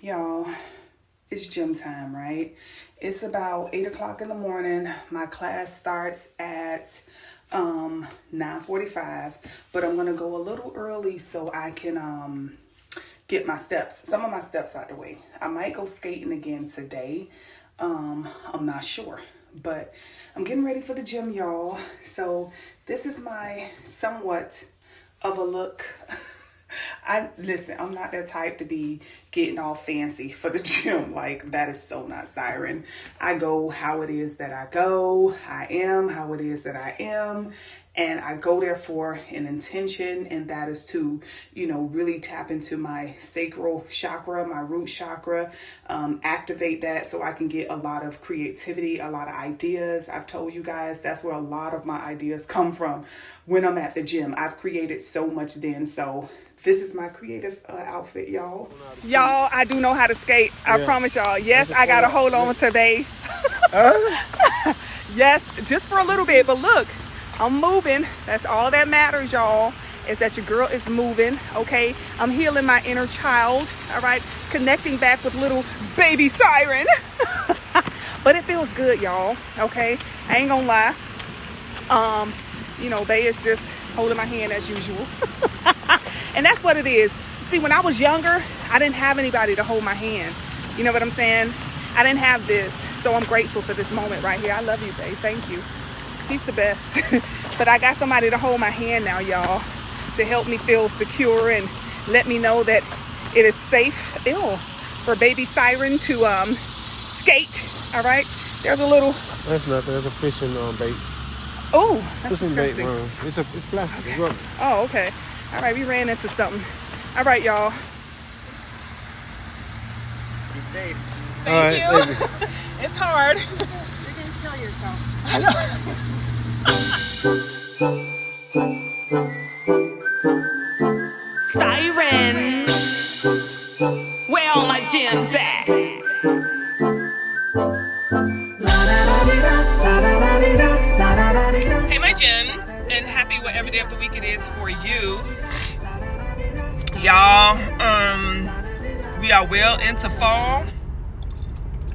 Y'all, it's gym time, right? It's about 8 o'clock in the morning. My class starts at 9:45, but I'm gonna go a little early so I can get some of my steps out the way. I might go skating again today. I'm not sure, but I'm getting ready for the gym, y'all. So this is my somewhat of a look. Listen, I'm not that type to be getting all fancy for the gym. Like, that is so not Sighren. I go how it is that I go. I am how it is that I am. And I go there for an intention, and that is to, really tap into my sacral chakra, my root chakra, activate that so I can get a lot of creativity, a lot of ideas. I've told you guys that's where a lot of my ideas come from when I'm at the gym. I've created so much then, so this is my creative outfit, y'all. Y'all, I do know how to skate. I promise y'all. Yes, I got to hold on today. Yes, just for a little bit, but look. I'm moving. That's all that matters, y'all, is that your girl is moving, okay? I'm healing my inner child, all right? Connecting back with little baby Sighren. But it feels good, y'all, okay? I ain't gonna lie. Bae is just holding my hand as usual. And that's what it is. See, when I was younger, I didn't have anybody to hold my hand. You know what I'm saying? I didn't have this. So I'm grateful for this moment right here. I love you, babe. Thank you. He's the best. But I got somebody to hold my hand now, y'all, to help me feel secure and let me know that it is safe for baby Sighren to skate. All right. There's a little. That's nothing. There's a fishing bait. Oh, that's fishing disgusting. Bait, it's plastic. Okay. It's rubber. Oh, okay. All right. We ran into something. All right, y'all. Be safe. Thank you. It's hard. You're gonna kill yourself. I know. Sighren, where all my gems at? Hey, my gems, and happy whatever day of the week it is for you. Y'all, we are well into fall,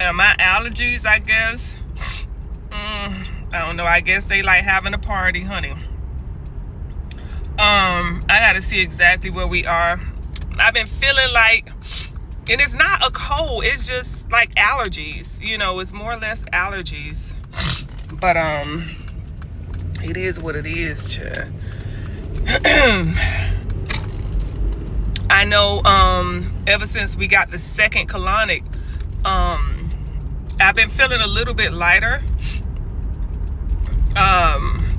and my allergies, I guess, I don't know, I guess they like having a party, honey. I gotta see exactly where we are. I've been feeling like, and it's not a cold, it's just like allergies, it's more or less allergies. But it is what it is, child. I know ever since we got the second colonic, I've been feeling a little bit lighter.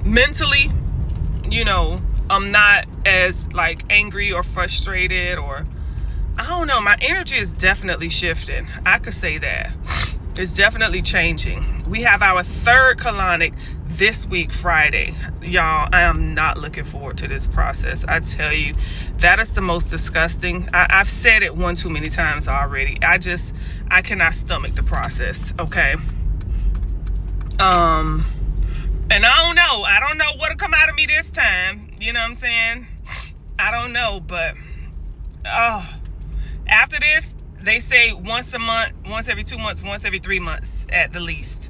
Mentally, I'm not as like angry or frustrated, or I don't know, my energy is definitely shifting. I could say that. It's definitely changing. We have our third colonic this week, Friday. Y'all, I am not looking forward to this process. I tell you, that is the most disgusting. I've said it one too many times already. I cannot stomach the process, okay? And I don't know what'll come out of me this time. You know what I'm saying? I don't know, but after this, they say once a month, once every 2 months, once every 3 months at the least.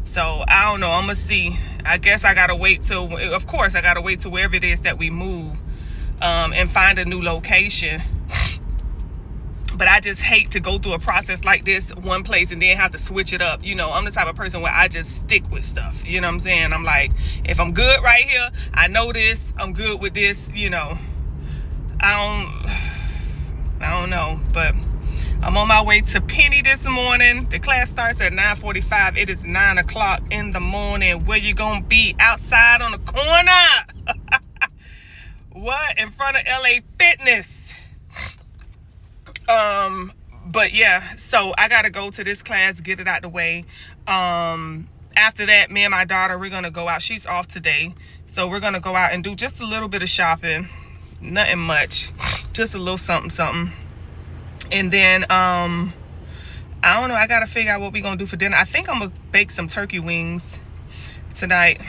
So I don't know. I'm gonna see. I guess I gotta wait till wherever it is that we move, and find a new location. But I just hate to go through a process like this one place and then have to switch it up. I'm the type of person where I just stick with stuff. You know what I'm saying? I'm like, if I'm good right here, I know this, I'm good with this, I don't know. But I'm on my way to Penny this morning. The class starts at 9:45. It is 9 o'clock in the morning. Where you gonna be? Outside on the corner? What? In front of LA Fitness. But yeah, so I gotta go to this class, get it out the way. After that, me and my daughter, we're gonna go out. She's off today, so we're gonna go out and do just a little bit of shopping. Nothing much, just a little something. And then I don't know, I gotta figure out what we're gonna do for dinner. I think I'm gonna bake some turkey wings tonight.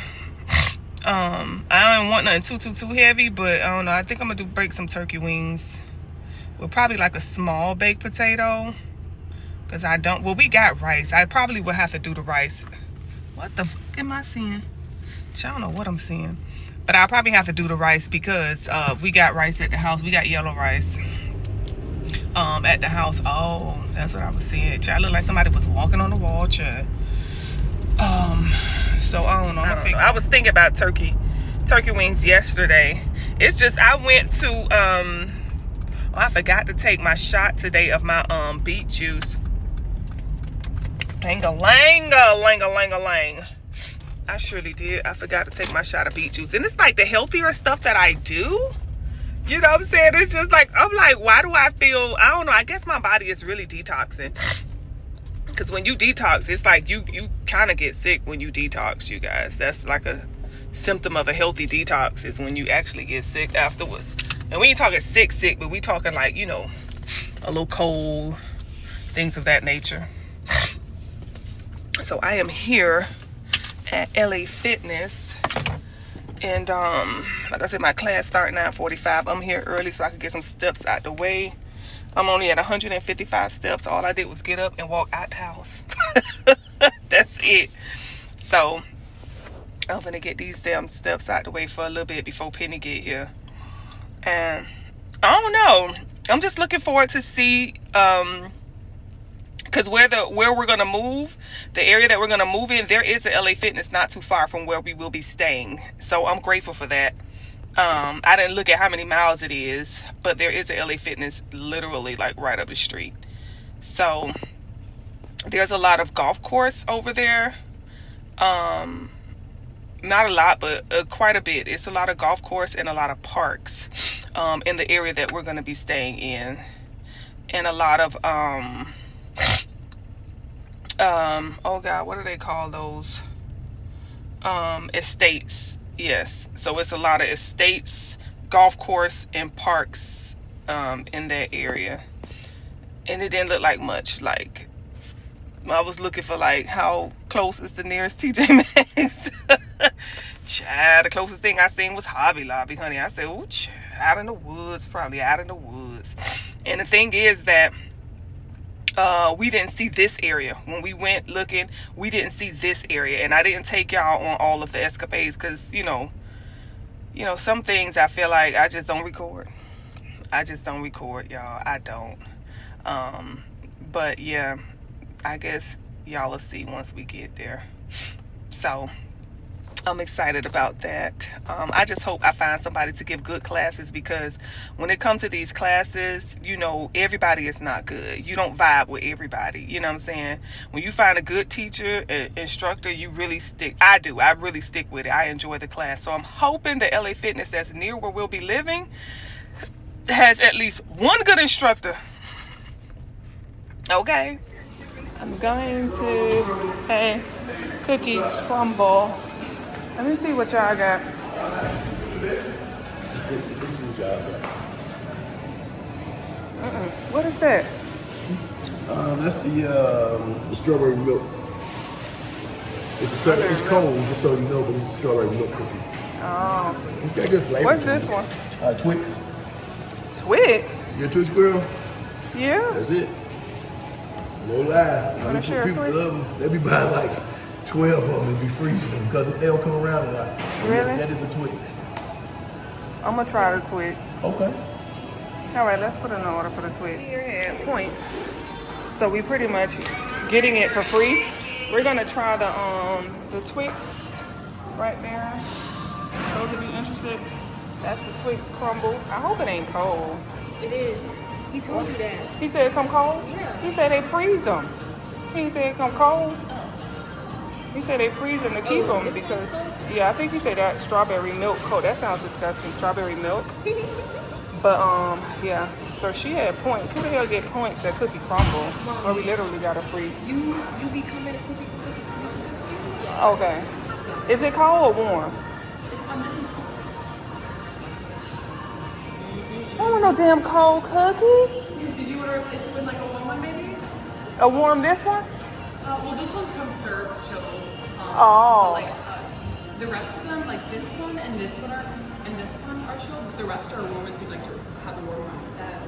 I don't want nothing too heavy, but I don't know, I think I'm gonna bake some turkey wings with probably like a small baked potato. Because I don't, well, we got rice. I probably will have to do the rice. What the am I seeing? I don't know what I'm seeing. But I'll probably have to do the rice because we got rice at the house. We got yellow rice at the house. Oh, that's what I was seeing. Child, looked like somebody was walking on the wall, child. So I don't know. I was thinking about turkey wings yesterday. It's just I went to I forgot to take my shot today of my beet juice. Lang-a-lang-a-lang-a-lang-a-lang. I surely did. I forgot to take my shot of beet juice. And it's like the healthier stuff that I do. You know what I'm saying? It's just like, I'm like, why do I feel, I don't know. I guess my body is really detoxing. Because when you detox, it's like you kind of get sick when you detox, you guys. That's like a symptom of a healthy detox is when you actually get sick afterwards. And we ain't talking sick, but we talking like, you know, a little cold, things of that nature. So I am here at LA Fitness, and like I said, my class starting at 9:45. I'm here early so I can get some steps out the way. I'm only at 155 steps. All I did was get up and walk out the house. That's it. So I'm gonna get these damn steps out the way for a little bit before Penny get here. And I don't know, I'm just looking forward to see because where we're gonna move, the area that we're gonna move in, there is a LA Fitness not too far from where we will be staying. So I'm grateful for that. I didn't look at how many miles it is, but there is a LA Fitness literally like right up the street. So there's a lot of golf course over there. Not a lot, but quite a bit. It's a lot of golf course and a lot of parks in the area that we're going to be staying in, and a lot of oh god, what do they call those? Estates. Yes, so it's a lot of estates, golf course, and parks in that area. And it didn't look like much. Like, I was looking for like how close is the nearest TJ Maxx. Child, the closest thing I seen was Hobby Lobby, honey. I said, oh, child, out in the woods, probably out in the woods. And the thing is that we didn't see this area. When we went looking, we didn't see this area. And I didn't take y'all on all of the escapades because, you know, some things I feel like I just don't record. I just don't record, y'all. I don't. But yeah, I guess y'all will see once we get there. So I'm excited about that. I just hope I find somebody to give good classes, because when it comes to these classes, you know, everybody is not good. You don't vibe with everybody. You know what I'm saying? When you find a good teacher, instructor, you really stick. I do. I really stick with it. I enjoy the class. So I'm hoping the LA Fitness that's near where we'll be living has at least one good instructor. Okay. I'm going to cookie crumble. Let me see what y'all got. What is that? That's the strawberry milk. It's cold, just so you know, but it's a strawberry milk cookie. Oh. It's got good flavor. What's this one? Twix. Twix? You're a Twix girl? Yeah. That's it. No lie. Wanna share a people Twix? love them. They be buying like 12 of them and be freezing them because they don't come around a lot. Really? That is a Twix. I'm gonna try the Twix. Okay. All right, let's put in an order for the Twix. Here at points, so we pretty much getting it for free. We're gonna try the Twix right there. Those of you interested, that's the Twix Crumble. I hope it ain't cold. It is. He told you that. He said it come cold? Yeah. He said they freeze them. He didn't say it come cold. He said they freeze them to keep them this because, one's cold? yeah, I think he said that strawberry milk cold. That sounds disgusting, strawberry milk. But, yeah, so she had points. Who the hell get points at Cookie Crumble? Where we literally got a free. You be coming to cookie. Okay. Is it cold or warm? This one's cold. I don't want no damn cold cookie. Did you want to replace it with like a warm one maybe? A warm this one? Well, this one comes served chilled. Oh. But, like the rest of them, like this one and this one are chilled, but the rest are warm if you'd like to have a warm one instead.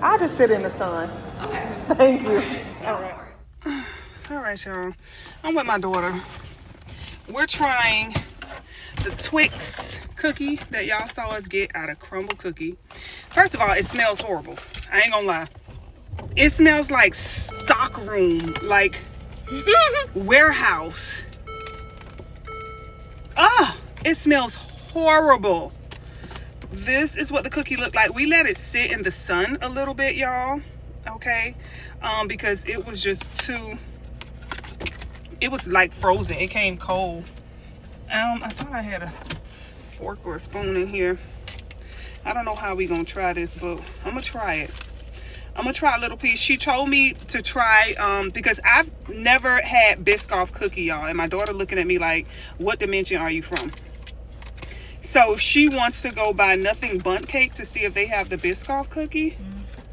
I'll just sit in the sun. Okay. Thank you. All right. All right, y'all. I'm with my daughter. We're trying the Twix cookie that y'all saw us get out of Crumble cookie. First of all, it smells horrible. I ain't gonna lie. It smells like stock room, like warehouse. It smells horrible. This is what the cookie looked like. We let it sit in the sun a little bit, y'all. Okay, because it was just too. It was like frozen. It came cold. I thought I had a fork or a spoon in here. I don't know how we gonna try this, but I'm gonna try it. I'm gonna try a little piece. She told me to try, because I've never had Biskoff cookie, y'all. And my daughter looking at me like, what dimension are you from? So she wants to go buy Nothing Bundt Cake to see if they have the Biskoff cookie.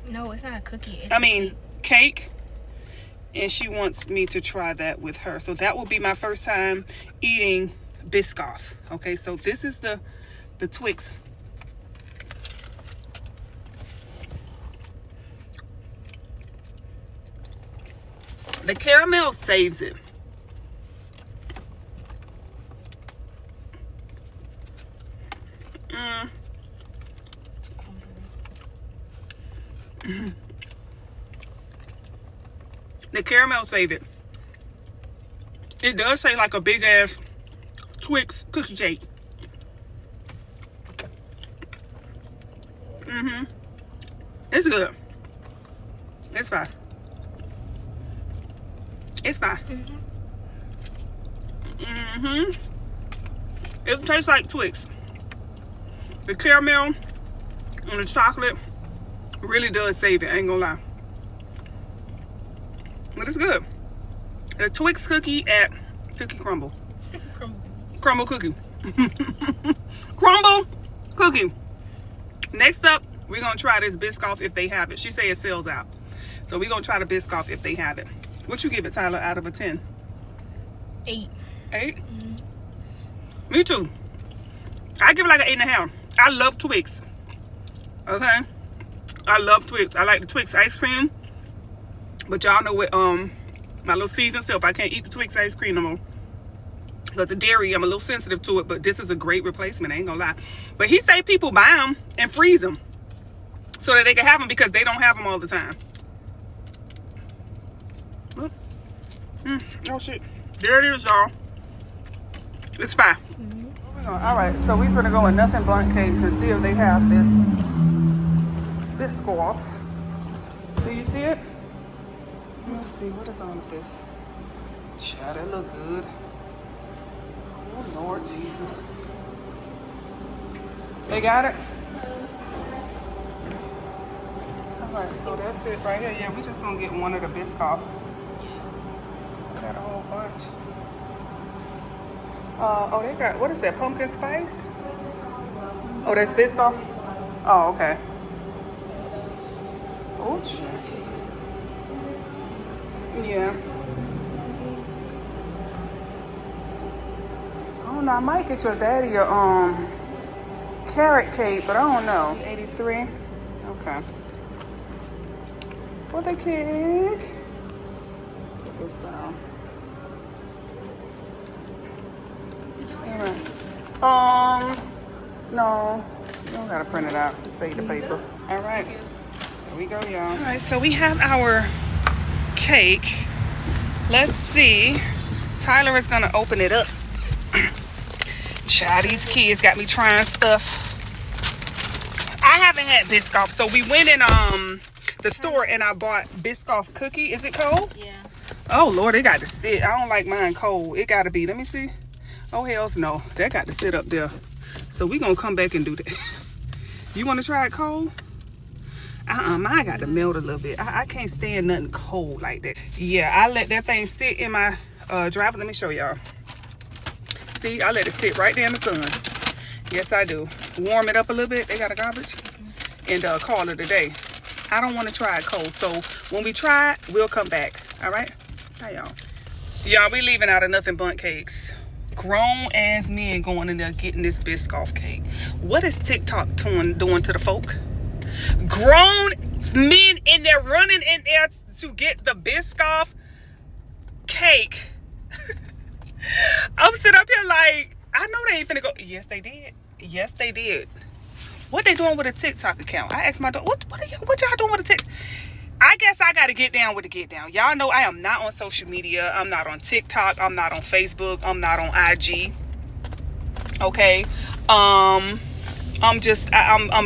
No, it's not a cookie. It's cake. And she wants me to try that with her. So that will be my first time eating Biskoff. Okay, so this is the Twix. The caramel saves it. The caramel saved it. It does say like a big ass Twix cookie cake. It's good. It's fine. It's fine. It tastes like Twix. The caramel and the chocolate really does save it. I ain't gonna lie. But it's good. The Twix cookie at Cookie Crumble. Crumble cookie. Crumble cookie. Next up, we're gonna try this Biskoff if they have it. She say it sells out. So we're gonna try the Biskoff if they have it. What you give it, Tyler, out of a 10? 8. 8? Me too. I give it like an 8.5. I love Twix. Okay? I love Twix. I like the Twix ice cream. But y'all know what my little seasoned self, I can't eat the Twix ice cream no more. Because of dairy, I'm a little sensitive to it, but this is a great replacement, I ain't gonna lie. But he say people buy them and freeze them so that they can have them because they don't have them all the time. Oh shit. There it is, y'all. It's fine. All right, so we're gonna go with Nothing Bundt Cakes and see if they have this Biskoff. Do you see it? Let's see, what is on this? Child, that look good. Oh, Lord Jesus. They got it? All right, so that's it right here. Yeah, we just gonna get one of the Biskoff. I got a whole bunch. Oh, they got, what is that, pumpkin spice? Oh, that's Biskoff? Oh, okay. Oh, shit. Yeah. I don't know, I might get your daddy a carrot cake, but I don't know. 83. Okay. For the cake. Put this down. Alright. No. You don't gotta print it out. Just save the paper. Alright. Here we go, y'all. Alright, so we have our cake. Let's see. Tyler is gonna open it up. Child, these kids got me trying stuff. I haven't had Biskoff, so we went in the store and I bought Biskoff cookie. Is it cold? Yeah. Oh Lord, it got to sit. I don't like mine cold. It got to be. Let me see. Oh hells no, that got to sit up there. So we gonna come back and do that. You want to try it cold? Mine got to melt a little bit. I can't stand nothing cold like that. Yeah, I let that thing sit in my driver. Let me show y'all. See, I let it sit right there in the sun. Yes, I do. Warm it up a little bit. They got a garbage. And call it a day. I don't want to try it cold. So when we try it, we'll come back. All right? Bye, y'all. Y'all, we leaving out of Nothing Bundt Cakes. Grown ass men going in there getting this Biskoff cake. What is TikTok doing to the folk? Grown men in there running in there to get the Biskoff. cake. I'm sitting up here like, I know they ain't finna go. Yes, they did. Yes, they did. What they doing with a TikTok account? I asked my daughter, what y'all doing with a TikTok? I guess I got to get down with the get down. Y'all know I am not on social media. I'm not on TikTok. I'm not on Facebook. I'm not on IG. Okay. I'm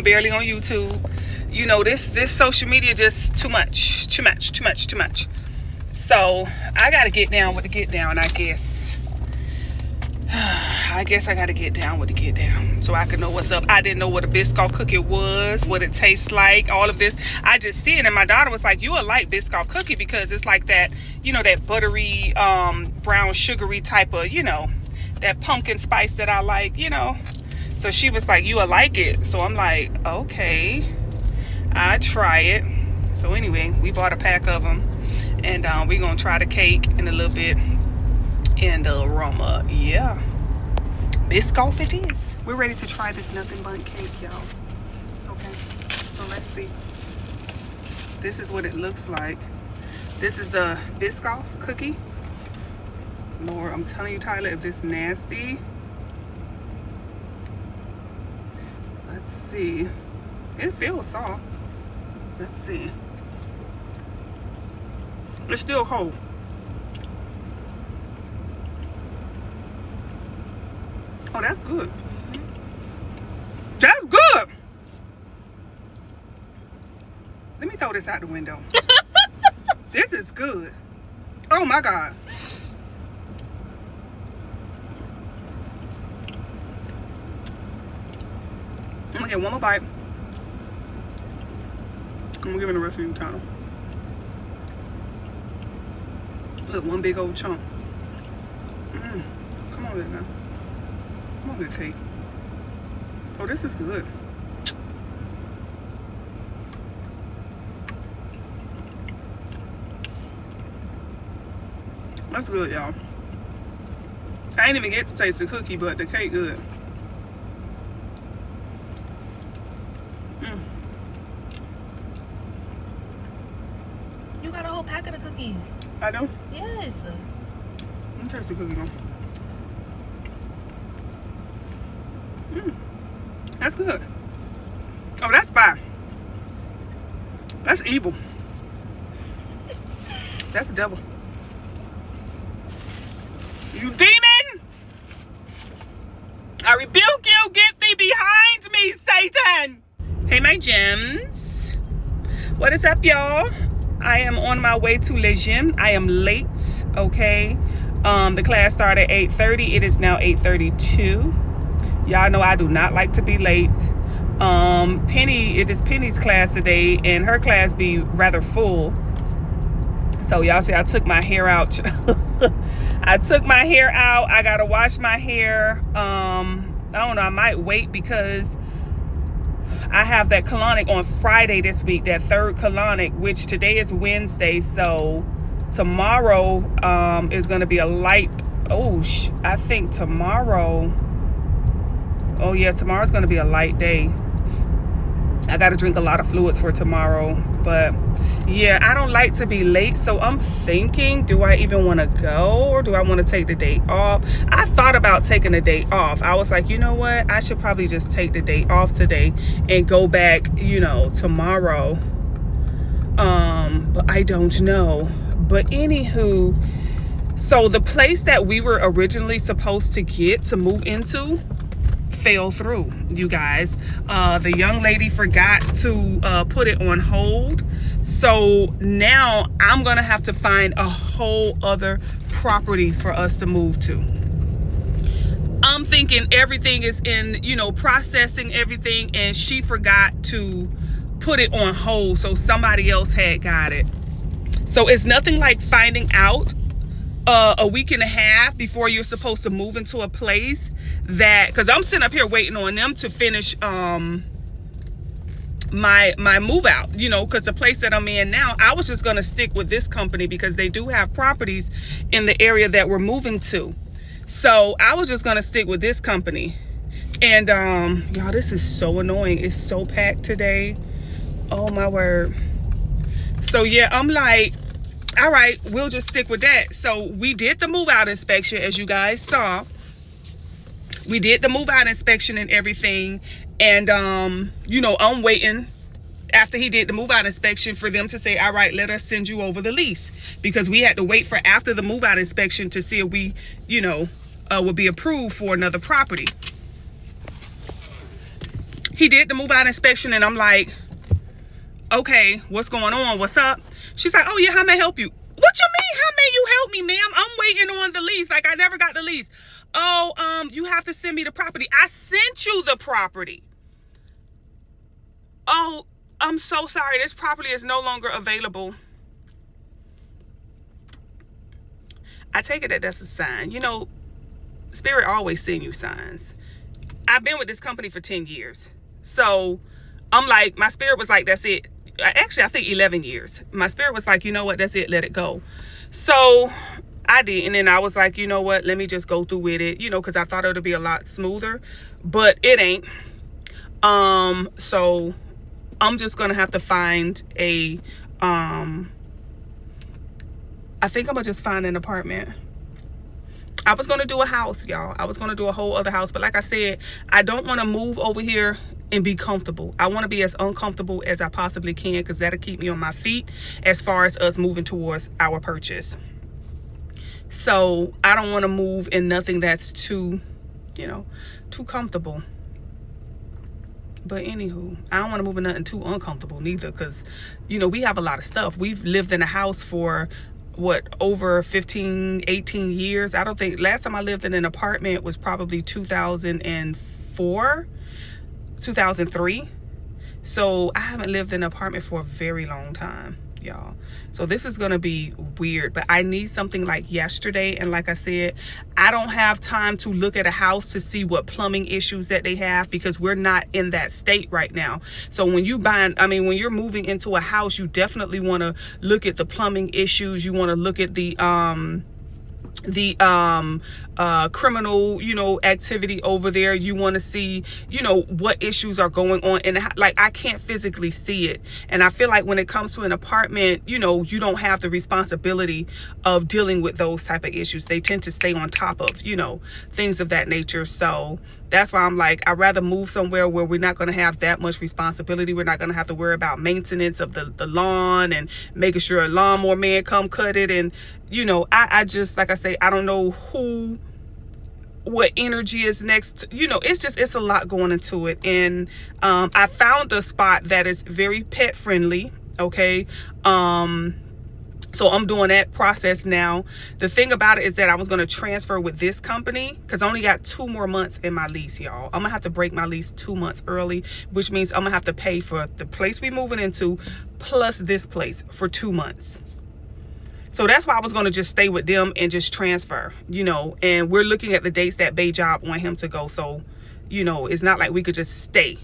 barely on YouTube. You know, this social media just too much. So I got to get down with the get down, I guess. I guess I got to get down with the get down so I can know what's up. I didn't know what a Biskoff cookie was, what it tastes like, all of this. I just see it, and my daughter was like, you will like Biskoff cookie because it's like that, you know, that buttery, brown sugary type of, you know, that pumpkin spice that I like, you know. So she was like, you will like it. So I'm like, okay, I try it. So anyway, we bought a pack of them, and we're going to try the cake in a little bit. And the aroma, yeah. Biskoff it is. We're ready to try this nothing but cake, y'all. Okay, so let's see. This is what it looks like. This is the Biskoff cookie. Lord, I'm telling you, Tyler, if this nasty. Let's see. It feels soft. Let's see. It's still cold. Oh, that's good. That's good. Let me throw this out the window. This is good. Oh my God. I'm gonna get one more bite. I'm gonna give it the rest of you time. Look, one big old chunk. Come on, there now. Come on, good cake. Oh, this is good. That's good, y'all. I ain't even get to taste the cookie, but the cake good. You got a whole pack of the cookies. I do? Yes. Let me taste the cookie though. That's good. Oh, that's fine. That's evil. That's the devil. You demon! I rebuke you. Get thee behind me, Satan. Hey, my gems. What is up, y'all? I am on my way to Le Gym. I am late, okay? The class started at 8:30. It is now 8:32. Y'all know I do not like to be late. It is Penny's class today, and her class be rather full. So y'all see I took my hair out. I took my hair out. I gotta wash my hair. I don't know, I might wait because I have that colonic on Friday this week, that third colonic, which today is Wednesday. So tomorrow is gonna be a light. I think tomorrow. Oh yeah, tomorrow's gonna be a light day. I gotta drink a lot of fluids for tomorrow. But yeah, I don't like to be late, so I'm thinking, do I even want to go, or do I want to take the day off? I thought about taking the day off. I was like, you know what, I should probably just take the day off today and go back, you know, tomorrow. But I don't know. But anywho, so the place that we were originally supposed to get to move into fell through, you guys. The young lady forgot to put it on hold, so now I'm gonna have to find a whole other property for us to move to. I'm thinking everything is in, you know, processing everything, and she forgot to put it on hold, so somebody else had got it. So it's nothing like finding out a week and a half before you're supposed to move into a place that, because I'm sitting up here waiting on them to finish my move out, you know, because the place that I'm in now, I was just gonna stick with this company because they do have properties in the area that we're moving to. So I was just gonna stick with this company. And y'all, this is so annoying. It's so packed today. Oh my word. So yeah, I'm like, all right, we'll just stick with that. So we did the move out inspection, as you guys saw. We did the move out inspection and everything. And, you know, I'm waiting after he did the move out inspection for them to say, all right, let us send you over the lease, because we had to wait for after the move out inspection to see if we, you know, would be approved for another property. He did the move out inspection and I'm like, okay, what's going on? What's up? She's like, oh yeah, how may I help you? What you mean? How may you help me, ma'am? I'm waiting on the lease. Like, I never got the lease. Oh, you have to send me the property. I sent you the property. Oh, I'm so sorry. This property is no longer available. I take it that that's a sign. You know, Spirit always send you signs. I've been with this company for 10 years. So I'm like, my spirit was like, that's it. Actually, I think 11 years. My spirit was like, you know what? That's it. Let it go. So I did. And then I was like, you know what? Let me just go through with it, you know, because I thought it would be a lot smoother, but it ain't. So I'm just going to have to find a, I think I'm going to just find an apartment. I was going to do a house, y'all. I was going to do a whole other house. But like I said, I don't want to move over here and be comfortable. I want to be as uncomfortable as I possibly can, because that'll keep me on my feet as far as us moving towards our purchase. So I don't want to move in nothing that's too, you know, too comfortable. But anywho, I don't want to move in nothing too uncomfortable neither, because, you know, we have a lot of stuff. We've lived in a house for what, over 15, 18 years. I don't think last time I lived in an apartment was probably 2004, 2003. So I haven't lived in an apartment for a very long time, y'all. So this is gonna be weird, but I need something like yesterday. And like I said, I don't have time to look at a house to see what plumbing issues that they have, because we're not in that state right now. So when you when you're moving into a house, you definitely want to look at the plumbing issues. You want to look at the criminal, you know, activity over there. You want to see, you know, what issues are going on. And like, I can't physically see it. And I feel like when it comes to an apartment, you know, you don't have the responsibility of dealing with those type of issues. They tend to stay on top of, you know, things of that nature. So that's why I'm like, I'd rather move somewhere where we're not going to have that much responsibility. We're not going to have to worry about maintenance of the lawn and making sure a lawnmower man come cut it. And, you know, I just, like I say, I don't know what energy is next. You know, it's a lot going into it. And I found a spot that is very pet friendly. Okay. So I'm doing that process now. The thing about it is that I was going to transfer with this company, because I only got 2 more months in my lease, y'all. I'm gonna have to break my lease 2 months early, which means I'm gonna have to pay for the place we moving into plus this place for 2 months. So that's why I was going to just stay with them and just transfer, you know, and we're looking at the dates that Bay Job want him to go. So, you know, it's not like we could just stay.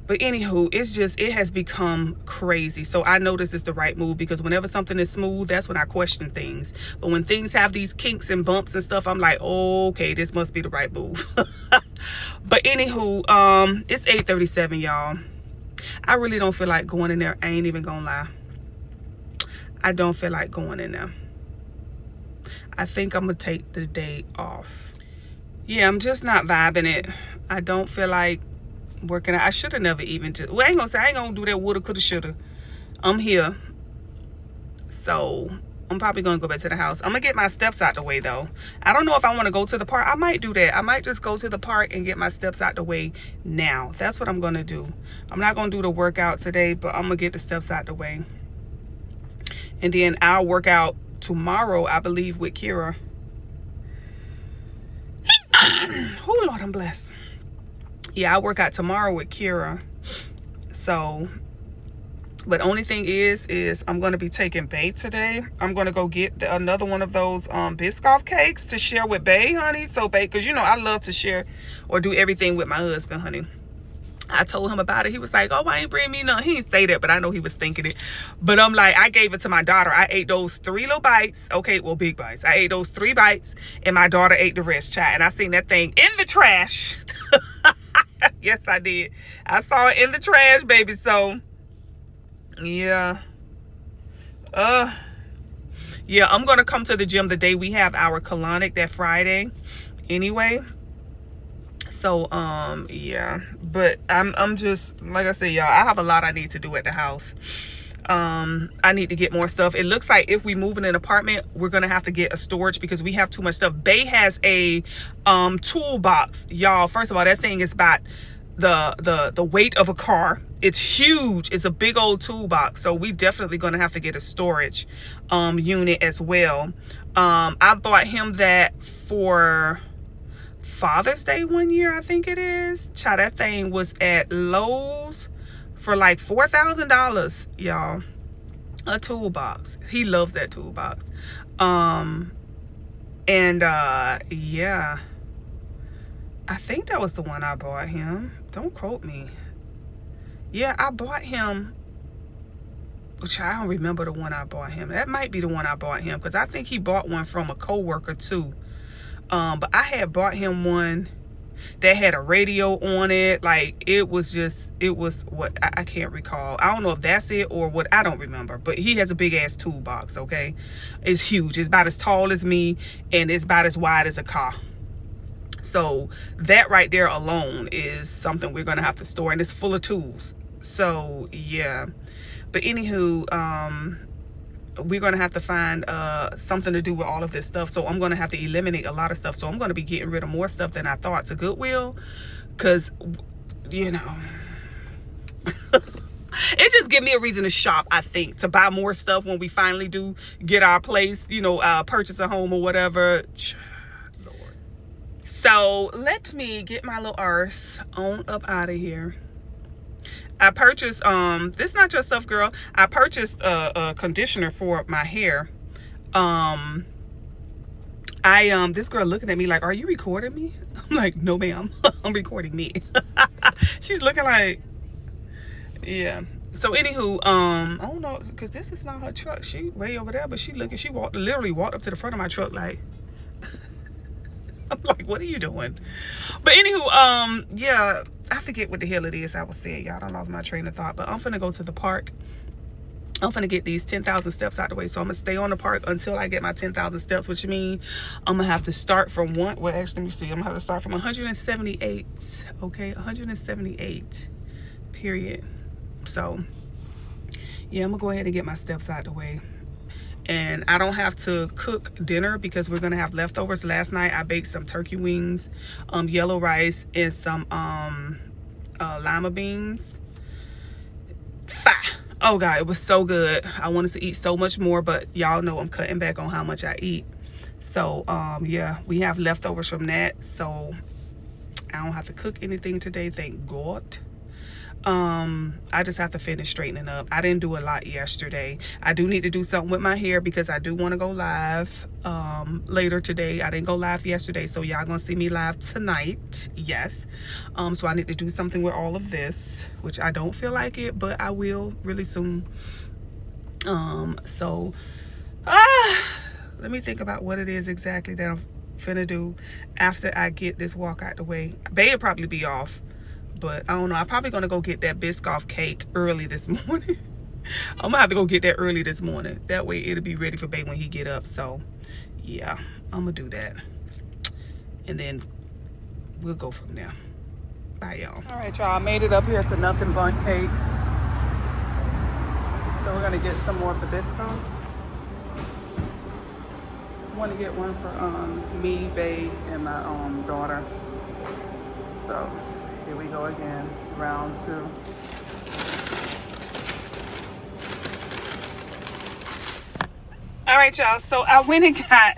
But anywho, it has become crazy. So I know this is the right move, because whenever something is smooth, that's when I question things. But when things have these kinks and bumps and stuff, I'm like, oh, okay, this must be the right move. But anywho, it's 8:37, y'all. I really don't feel like going in there. I ain't even gonna lie. I don't feel like going in there. I think I'm gonna take the day off. Yeah, I'm just not vibing it. I don't feel like working out. I should have never even well, I ain't gonna do that woulda, coulda, shoulda. I'm here. So I'm probably gonna go back to the house. I'm gonna get my steps out the way though. I don't know if I want to go to the park. I might do that. I might just go to the park and get my steps out the way now. That's what I'm gonna do. I'm not gonna do the workout today, but I'm gonna get the steps out the way. And then I'll work out tomorrow, I believe, with Kira. Oh, Lord, I'm blessed. Yeah, I'll work out tomorrow with Kira. So, but only thing is I'm going to be taking Bay today. I'm going to go get another one of those Biskoff cakes to share with Bay, honey. So, Bay, because, you know, I love to share or do everything with my husband, honey. I told him about it. He was like, oh, why ain't bring me none? He didn't say that, but I know he was thinking it. But I'm like, I gave it to my daughter. I ate those 3 little bites. Okay, well, big bites. I ate those 3 bites, and my daughter ate the rest, child. And I seen that thing in the trash. Yes, I did. I saw it in the trash, baby. So, yeah. Yeah, I'm gonna come to the gym the day we have our colonic, that Friday anyway. So yeah, but I'm just, like I said, y'all, I have a lot I need to do at the house. I need to get more stuff. It looks like if we move in an apartment, we're gonna have to get a storage because we have too much stuff. Bay has a toolbox, y'all. First of all, that thing is about the weight of a car. It's huge. It's a big old toolbox, so we definitely gonna have to get a storage unit as well. I bought him that for Father's Day one year, I think it is. Child, that thing was at Lowe's for like $4,000, y'all. A toolbox. He loves that toolbox. Yeah, I think that was the one I bought him. Don't quote me. Yeah, I bought him, which I don't remember the one I bought him. That might be the one I bought him because I think he bought one from a coworker too. But I had bought him one that had a radio on it. Like, it was what, I can't recall. I don't know if that's it or what, I don't remember. But he has a big ass toolbox, okay? It's huge. It's about as tall as me and it's about as wide as a car. So that right there alone is something we're gonna have to store, and it's full of tools. So yeah. But anywho, we're gonna have to find something to do with all of this stuff. So I'm gonna have to eliminate a lot of stuff. So I'm gonna be getting rid of more stuff than I thought to Goodwill, because you know it just gives me a reason to shop, I think, to buy more stuff when we finally do get our place, you know, purchase a home or whatever. Lord. So let me get my little arse on up out of here. I purchased, this not your stuff, girl. I purchased a conditioner for my hair. This girl looking at me like, are you recording me? I'm like, no, ma'am. I'm recording me. She's looking like, yeah. So anywho, I don't know, because this is not her truck. She way over there, but she literally walked up to the front of my truck like, I'm like, what are you doing? But anywho, yeah, I forget what the hell it is I was saying, y'all. I lost my train of thought, but I'm finna go to the park. I'm finna get these 10,000 steps out the way. So I'm gonna stay on the park until I get my 10,000 steps, which means I'm gonna have to start from well, actually, let me see. I'm gonna have to start from 178, okay? 178, period. So yeah, I'm gonna go ahead and get my steps out the way. And I don't have to cook dinner because we're gonna have leftovers. Last night I baked some turkey wings, yellow rice, and some lima beans. Oh God, it was so good. I wanted to eat so much more, but y'all know I'm cutting back on how much I eat. So yeah, we have leftovers from that, so I don't have to cook anything today, thank God. I just have to finish straightening up. I didn't do a lot yesterday. I do need to do something with my hair because I do want to go live later today. I didn't go live yesterday, so y'all gonna see me live tonight. Yes. So I need to do something with all of this, which I don't feel like it, but I will really soon. So let me think about what it is exactly that I'm finna do after I get this walk out the way. Bae'll probably be off. But I don't know. I'm probably going to go get that Biskoff cake early this morning. I'm going to have to go get that early this morning. That way it'll be ready for Bae when he get up. So, yeah, I'm going to do that. And then we'll go from there. Bye, y'all. All right, y'all. I made it up here to Nothing Bundt Cakes. So we're going to get some more of the Biskoff. I want to get one for me, Bae, and my daughter. So here we go again, round 2. All right, y'all, so I went and got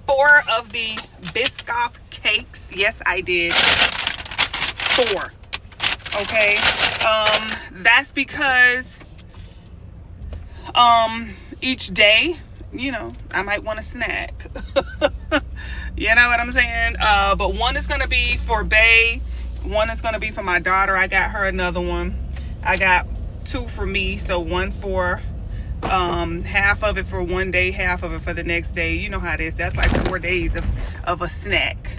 4 of the Biskoff cakes. Yes, I did 4, okay? That's because each day, you know, I might want a snack. You know what I'm saying? But one is gonna be for Bae. One is going to be for my daughter. I got her another one. I got 2 for me. So one for half of it for one day, half of it for the next day. You know how it is. That's like 4 days of a snack.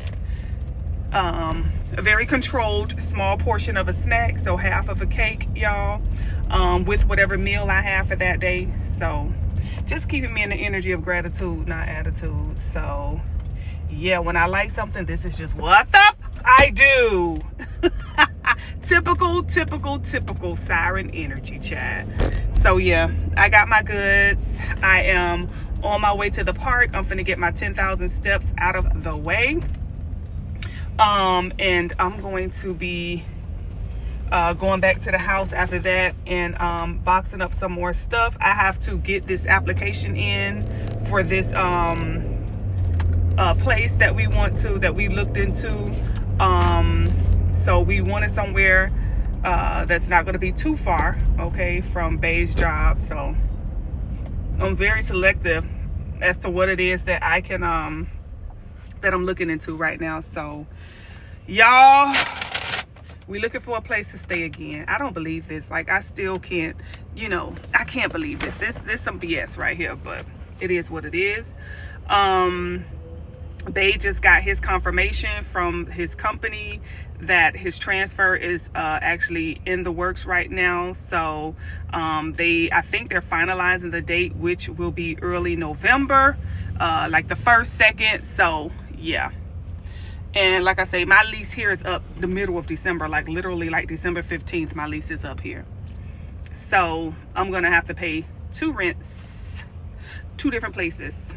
A very controlled small portion of a snack. So half of a cake, y'all, with whatever meal I have for that day. So just keeping me in the energy of gratitude, not attitude. So yeah, when I like something, this is just what the I do. typical Sighren energy, chat. So yeah, I got my goods. I am on my way to the park. I'm finna get my 10,000 steps out of the way. And I'm going to be going back to the house after that and boxing up some more stuff. I have to get this application in for this place that we looked into. So we wanted somewhere that's not going to be too far, okay, from Bay's job. So I'm very selective as to what it is that I can that I'm looking into right now. So y'all, we looking for a place to stay again. I don't believe this. Like, I still can't, you know, I can't believe this. This some BS right here, but it is what it is. They just got his confirmation from his company that his transfer is actually in the works right now. So I think they're finalizing the date, which will be early November, like the 1st, 2nd. So yeah. And like I say, my lease here is up the middle of December, like literally like December 15th, my lease is up here. So I'm gonna have to pay 2 rents, 2 different places.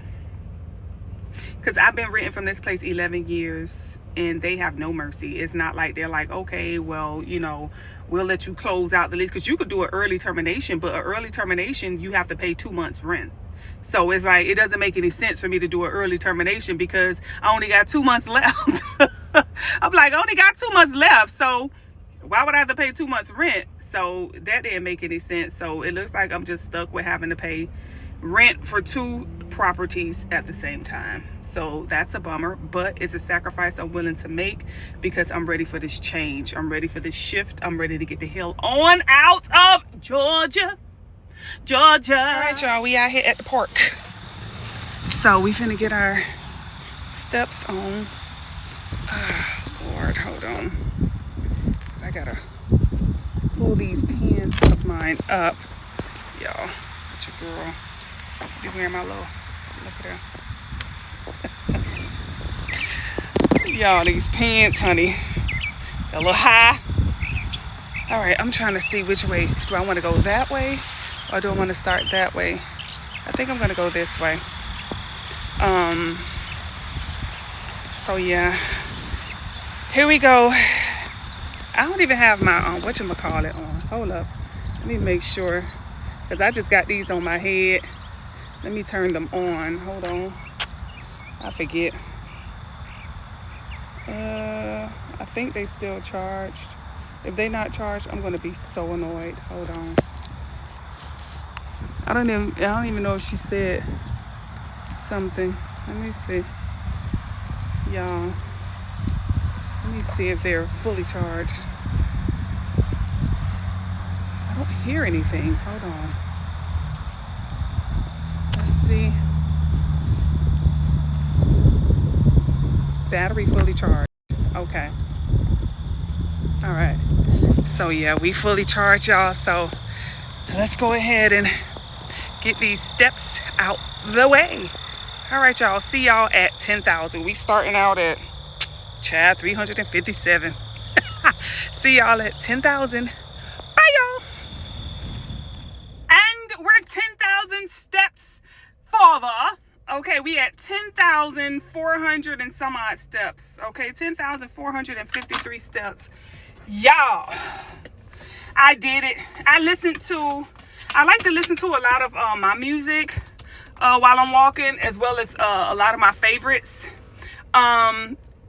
Because I've been renting from this place 11 years and they have no mercy. It's not like they're like, okay, well, you know, we'll let you close out the lease. Because you could do an early termination, but an early termination, you have to pay 2 months rent. So it's like, it doesn't make any sense for me to do an early termination because I only got 2 months left. I'm like, I only got 2 months left. So why would I have to pay 2 months rent? So that didn't make any sense. So it looks like I'm just stuck with having to pay rent for 2 properties at the same time. So that's a bummer, but it's a sacrifice I'm willing to make because I'm ready for this change. I'm ready for this shift. I'm ready to get the hell on out of Georgia. All right, y'all, we out here at the park. So we finna get our steps on. Oh, Lord, hold on. So I gotta pull these pants of mine up. Y'all, it's with your girl. Be wearing my little, look at her. Y'all, these pants, honey, they're a little high. All right, I'm trying to see which way. Do I want to go that way or do I want to start that way? I think I'm going to go this way. So yeah, here we go. I don't even have my whatchamacallit on. Hold up, let me make sure, because I just got these on my head. Let me turn them on. Hold on. I forget. I think they still charged. If they not charged, I'm gonna be so annoyed. Hold on. I don't even know if she said something. Let me see. Y'all. Let me see if they're fully charged. I don't hear anything. Hold on. See, battery fully charged. Okay. All right. So yeah, we fully charged, y'all. So let's go ahead and get these steps out the way. All right, y'all. See y'all at 10,000. We starting out at 357. See y'all at 10,000. Bye, y'all. And we're 10,000 steps farther. Okay, we at 10,400 and some odd steps. Okay, 10,453 steps. Y'all, I did it. I like to listen to a lot of my music while I'm walking, as well as a lot of my favorites.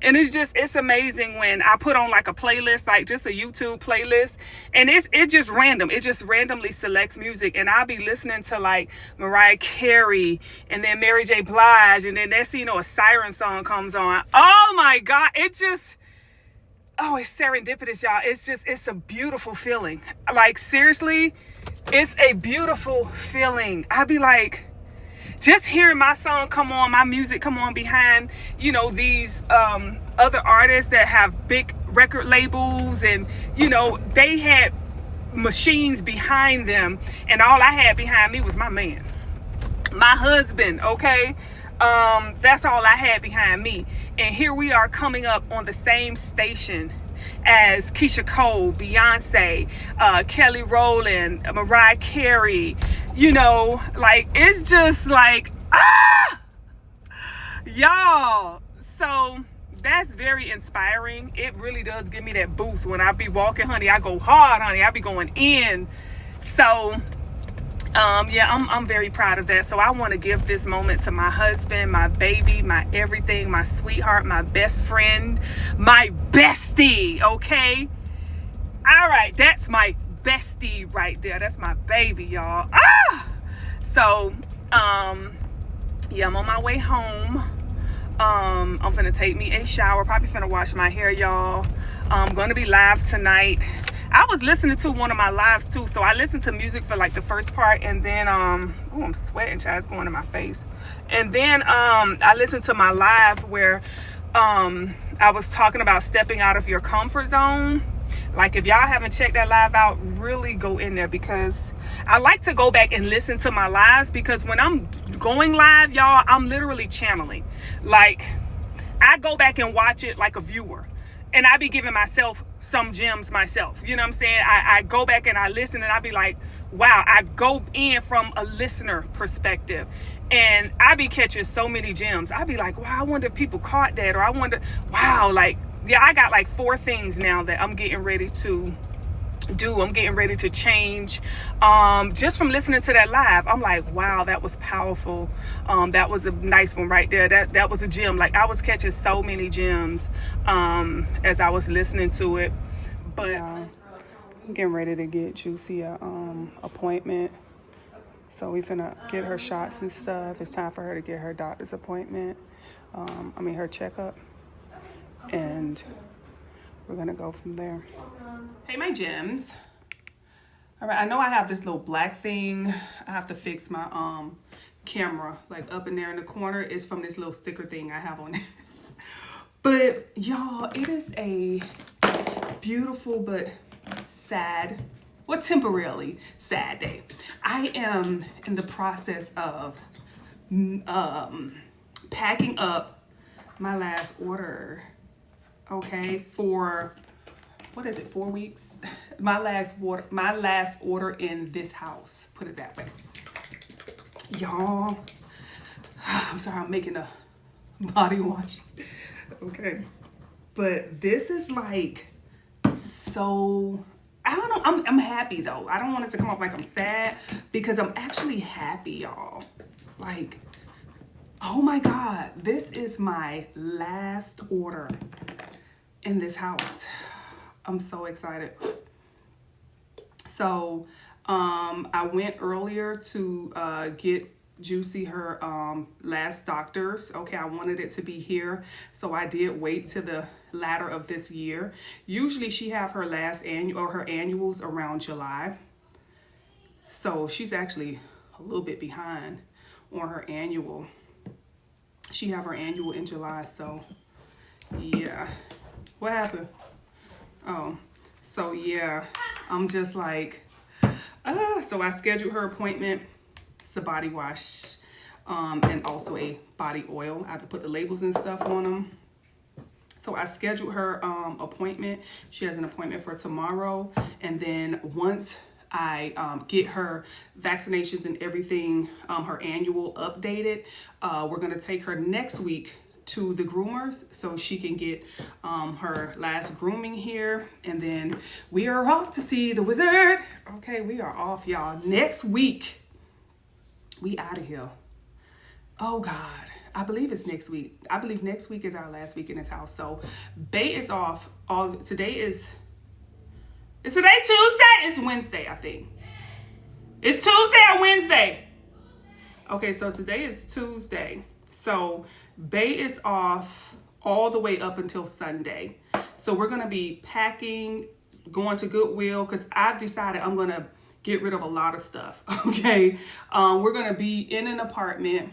And it's amazing when I put on like a playlist, like just a YouTube playlist, and it's just random. It just randomly selects music, and I'll be listening to like Mariah Carey and then Mary J. Blige, and then next thing you know, a Sighren song comes on. Oh my God, it's serendipitous, y'all. It's a beautiful feeling. Like seriously, it's a beautiful feeling. I'd be like, just hearing my song come on, my music come on behind, you know, these other artists that have big record labels, and, you know, they had machines behind them, and all I had behind me was my man. my husband, okay? That's all I had behind me. And here we are coming up on the same station as Keisha Cole, Beyonce, Kelly Rowland, Mariah Carey. You know, like, it's just like, y'all. So that's very inspiring. It really does give me that boost when I be walking, honey. I go hard, honey. I be going in. So yeah, I'm very proud of that. So I want to give this moment to my husband, my baby, my everything, my sweetheart, my best friend, my bestie, okay? All right, that's my bestie right there. That's my baby, y'all. So yeah, I'm on my way home. I'm finna take me a shower, probably finna wash my hair, y'all. I'm gonna be live tonight. I was listening to one of my lives too, so I listened to music for like the first part, and then oh, I'm sweating, child. It's going in my face. And then I listened to my live where I was talking about stepping out of your comfort zone. Like, if y'all haven't checked that live out, really go in there, because I like to go back and listen to my lives, because when I'm going live, y'all, I'm literally channeling. Like, I go back and watch it like a viewer, and I be giving myself some gems myself. You know what I'm saying? I go back and I listen, and I be like, wow, I go in from a listener perspective, and I be catching so many gems. I be like, wow, I wonder if people caught that, or I wonder, wow, like, yeah, I got like 4 things now that I'm getting ready to do. I'm getting ready to change. Just from listening to that live, I'm like, wow, that was powerful. That was a nice one right there. That was a gem. Like, I was catching so many gems as I was listening to it. But I'm getting ready to get Juicy a appointment. So we finna get her shots and stuff. It's time for her to get her doctor's appointment. Her checkup. And we're gonna go from there. Hey, my gems. All right, I know I have this little black thing. I have to fix my camera, like up in there in the corner. It's from this little sticker thing I have on it. But y'all, it is a beautiful but sad, well, temporarily sad day. I am in the process of packing up my last order. Okay, for, what is it, 4 weeks? My last order in this house, put it that way. Y'all, I'm sorry, I'm making a body wash. Okay, but this is like, so, I don't know, I'm happy though. I don't want it to come off like I'm sad, because I'm actually happy, y'all. Like, oh my God, this is my last order in this house. I'm so excited. So I went earlier to get Juicy her last doctor's. Okay, I wanted it to be here, so I did wait to the latter of this year. Usually she have her last annual or her annuals around July, so she's actually a little bit behind on her annual. She have her annual in July, so yeah. What happened? Oh, so yeah, I'm just like, so I scheduled her appointment. It's a body wash, and also a body oil. I have to put the labels and stuff on them. So I scheduled her appointment. She has an appointment for tomorrow. And then once I get her vaccinations and everything, her annual updated, we're going to take her next week to the groomers so she can get her last grooming here, and then we are off to see the wizard. Okay, we are off, y'all. Next week we out of here. Oh God, I believe it's next week. I believe next week is our last week in this house. So Bay is off. Today Tuesday? It's Wednesday, I think. It's Tuesday or Wednesday? Okay, so today is Tuesday. So Bay is off all the way up until Sunday. So we're going to be packing, going to Goodwill, because I've decided I'm going to get rid of a lot of stuff. Okay. We're going to be in an apartment,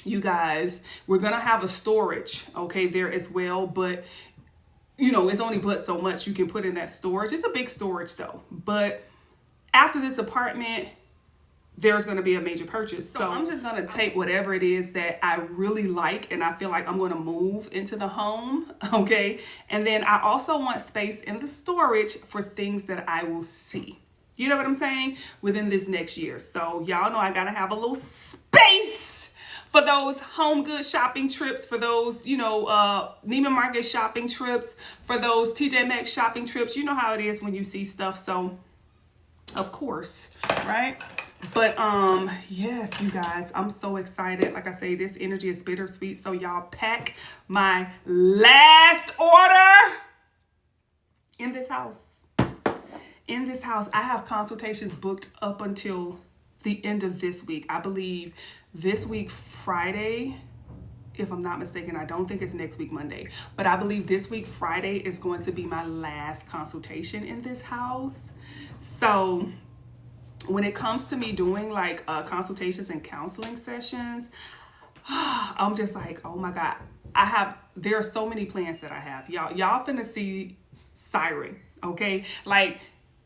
you guys. We're going to have a storage, okay, there as well. But, you know, it's only but so much you can put in that storage. It's a big storage though. But after this apartment, there's going to be a major purchase. So I'm just going to take whatever it is that I really like and I feel like I'm going to move into the home, okay? And then I also want space in the storage for things that I will see. You know what I'm saying? Within this next year. So y'all know I got to have a little space for those home goods shopping trips, for those, you know, Neiman Marcus shopping trips, for those TJ Maxx shopping trips. You know how it is when you see stuff. So of course, right? But yes, you guys, I'm so excited. Like I say, this energy is bittersweet. So y'all pack my last order in this house. In this house, I have consultations booked up until the end of this week. I believe this week, Friday, if I'm not mistaken, I don't think it's next week, Monday, but I believe this week, Friday, is going to be my last consultation in this house. So when it comes to me doing like consultations and counseling sessions, I'm just like, oh my God, there are so many plans that I have. Y'all finna see Sighren, okay? Like,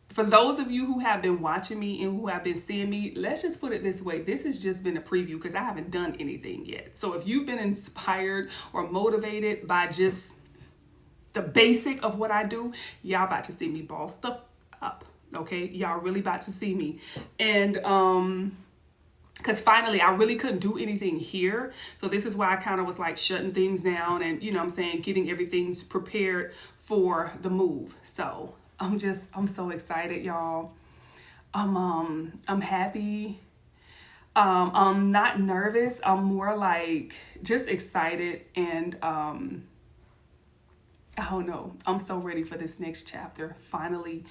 for those of you who have been watching me and who have been seeing me, let's just put it this way. This has just been a preview because I haven't done anything yet. So if you've been inspired or motivated by just the basic of what I do, y'all about to see me bossed up. Okay, y'all really about to see me. And because finally I really couldn't do anything here, so this is why I kind of was like shutting things down and, you know what I'm saying, getting everything prepared for the move. So I'm so excited, y'all. I'm happy. I'm not nervous. I'm more like just excited, and I don't know, I'm so ready for this next chapter. Finally,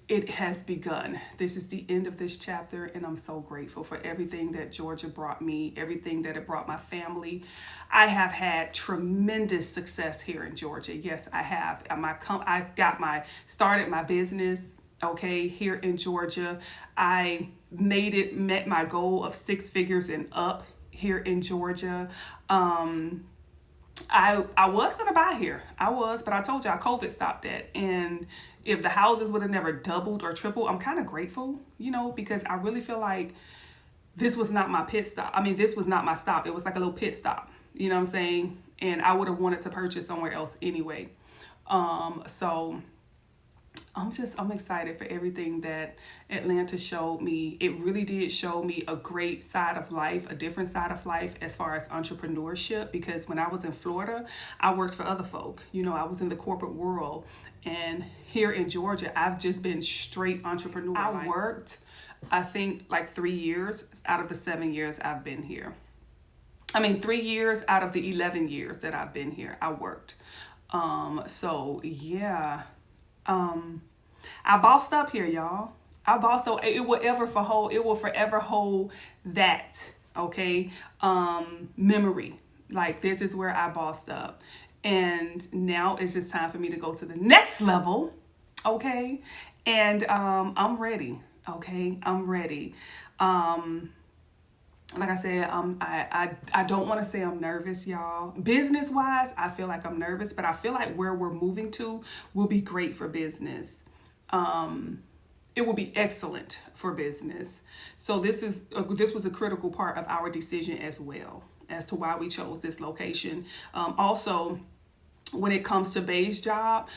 it has begun. This is the end of this chapter, and I'm so grateful for everything that Georgia brought me, everything that it brought my family. I have had tremendous success here in Georgia. Yes, I have. I started my business, okay, here in Georgia. I met my goal of 6 figures and up here in Georgia. I was going to buy here. But I told y'all COVID stopped that. And if the houses would have never doubled or tripled, I'm kind of grateful, you know, because I really feel like this was not my pit stop. I mean, this was not my stop. It was like a little pit stop, you know what I'm saying? And I would have wanted to purchase somewhere else anyway. So I'm excited for everything that Atlanta showed me. It really did show me a great side of life, a different side of life as far as entrepreneurship, because when I was in Florida, I worked for other folk. You know, I was in the corporate world, and here in Georgia, I've just been straight entrepreneur. I worked, I think, like 3 years out of the 7 years I've been here. 3 years out of the 11 years that I've been here, I worked. So yeah. I bossed up here, y'all. It will forever hold that, okay, memory. Like, this is where I bossed up. And now it's just time for me to go to the next level, okay? And I'm ready, okay? I'm ready. Like I said, I don't want to say I'm nervous, y'all. Business-wise, I feel like I'm nervous, but I feel like where we're moving to will be great for business. It will be excellent for business. So this was a critical part of our decision as well as to why we chose this location. Also, when it comes to Bay's job,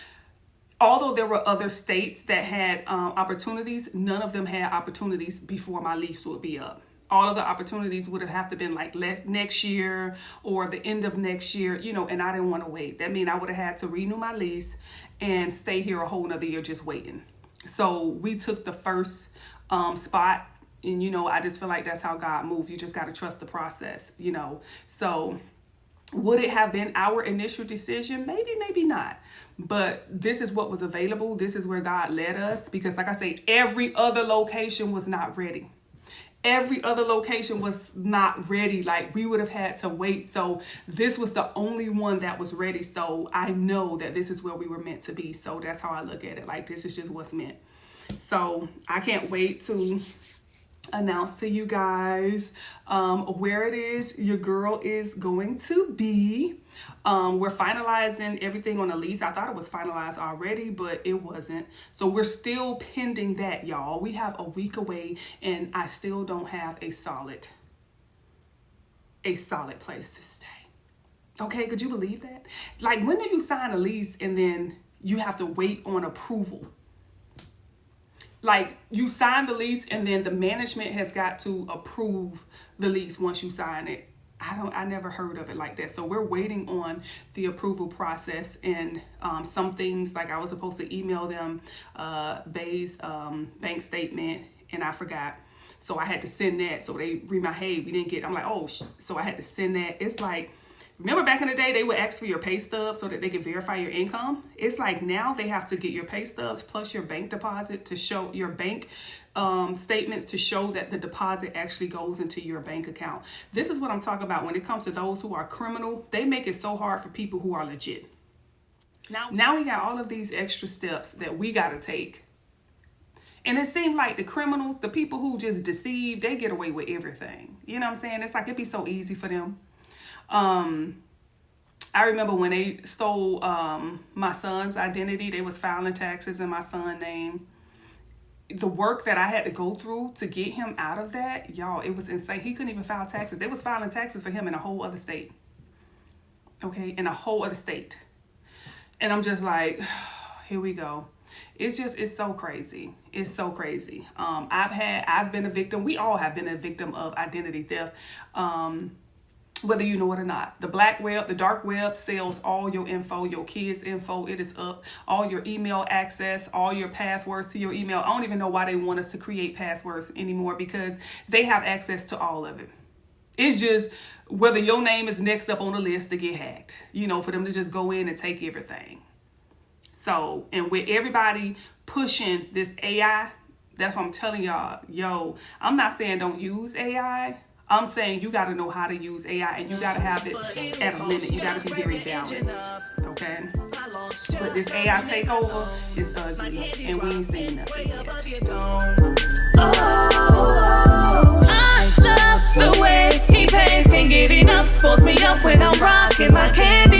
although there were other states that had opportunities, none of them had opportunities before my lease would be up. All of the opportunities would have to been like next year or the end of next year, you know, and I didn't want to wait. That means I would have had to renew my lease and stay here a whole nother year just waiting. So we took the first spot, and, you know, I just feel like that's how God moves. You just got to trust the process, you know. So would it have been our initial decision? Maybe, maybe not. But this is what was available. This is where God led us, because like I say, every other location was not ready. Every other location was not ready. Like, we would have had to wait. So this was the only one that was ready. So I know that this is where we were meant to be. So that's how I look at it. Like, this is just what's meant. So I can't wait to announce to you guys where it is your girl is going to be. We're finalizing everything on the lease. I thought it was finalized already, but it wasn't. So we're still pending that, y'all. We have a week away and I still don't have a solid place to stay. Okay, could you believe that? Like, when do you sign a lease and then you have to wait on approval? Like, you sign the lease and then the management has got to approve the lease once you sign it. I never heard of it like that. So we're waiting on the approval process, and some things, like I was supposed to email them Bay's bank statement and I forgot. So I had to send that. So they read my, hey, we didn't get, I'm like, oh, so I had to send that. It's like, remember back in the day, they would ask for your pay stubs so that they could verify your income. It's like now they have to get your pay stubs plus your bank deposit to show your bank statements to show that the deposit actually goes into your bank account. This is what I'm talking about when it comes to those who are criminal. They make it so hard for people who are legit. Now we got all of these extra steps that we got to take. And it seemed like the criminals, the people who just deceive, they get away with everything. You know what I'm saying? It's like it'd be so easy for them. I remember when they stole my son's identity, they was filing taxes in my son's name. The work that I had to go through to get him out of that, y'all, it was insane. He couldn't even file taxes. They was filing taxes for him in a whole other state. Okay, in a whole other state. And I'm just like, here we go. It's so crazy. It's so crazy. I've been a victim. We all have been a victim of identity theft. Whether you know it or not. The black web, the dark web sells all your info, your kids' info. It is up. All your email access, all your passwords to your email. I don't even know why they want us to create passwords anymore, because they have access to all of it. It's just whether your name is next up on the list to get hacked, you know, for them to just go in and take everything. So, and with everybody pushing this AI, that's what I'm telling y'all. Yo, I'm not saying don't use AI. I'm saying you got to know how to use AI, and you got to have it at a limit. You got to be very balanced, okay? But this AI takeover is ugly, and we ain't seen nothing yet. I love the way he pays, can't get enough. Pulls me up when I'm rocking my candy.